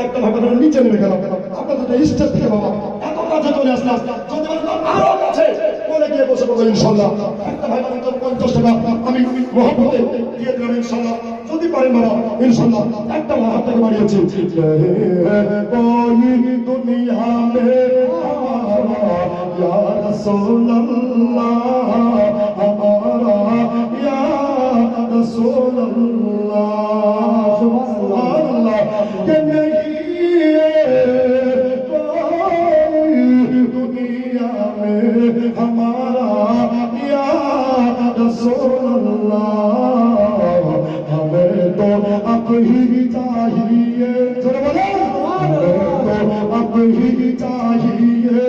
একটা ভাবে নিচে নেমে গেলাম। আপনাদের স্টেজ থেকে বাবা এত কাছে চলে আসলাম, যদি আরো কাছে বলে গিয়ে বসে পড়বো ইনশাল্লাহ। একটা ভাই বোন 50 টাকা আমি মহব্বতে দিয়ে দিলাম ইনশাল্লাহ, যদি পারেন বাবা ইনশাল্লাহ। একটা হাত থেকে বাড়িয়েছি। দুনিয়া মে ইয়া রাসূলুল্লাহ हमारा या रसूल अल्लाह सुभान अल्लाह के नहीं कोई दुनिया में हमारा या रसूल अल्लाह हमें तो अब ही चाहिए अब ही चाहिए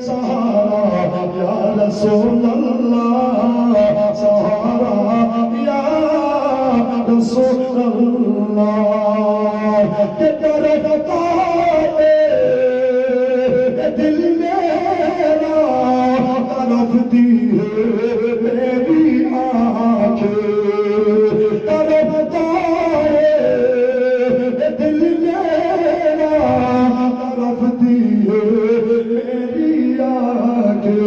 सहारा या रसूल अल्लाह सहारा या रसूल अल्लाह के तरफता दिल मेरा तरफती है मेरी आँखें तरफता दिल मेरा तरफती है मेरी आँखें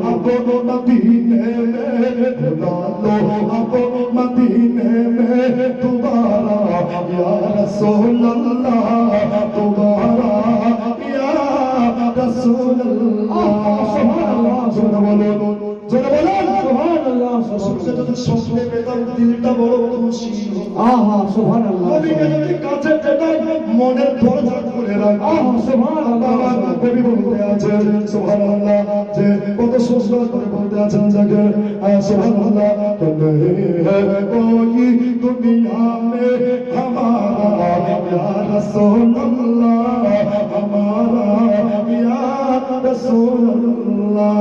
अब मदीने में बुला लो, अब मदीने में दोबारा या रसूल अल्लाह दोबारा या रसूल अल्लाह सुभान अल्लाह सुभान अल्लाह স্বপ্নে পেতাম দিলটা বড় খুশি। আহা সুবহানাল্লাহ। নবীকে যদি কাছে পেতাম মনের দরজা খুলে রাখতাম। আহা সুবহানাল্লাহ। কবি বলতে আছেন সুবহানাল্লাহ, যে কত সুন্দর করে বলতে আছেন যাকে সুবহানাল্লাহ। তো नहीं है कोई दुनिया में हमारा या रसूल अल्लाह हमारा या रसूल अल्लाह।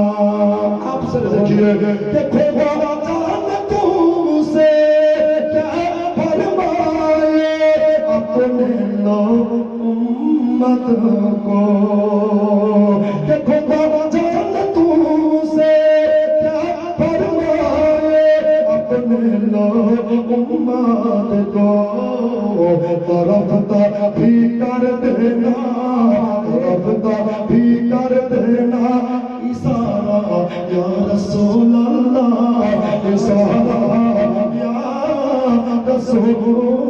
आपसे देखिए देखो तुमसे क्या फरमाए अपने लो उम्मत को। देखो जान तुमसे क्या फरमाए अपने लो उम्मत को। तरफता भी कर देना तरफता भी कर देना इशारा या रसूल अल्लाह इशारा या रसूल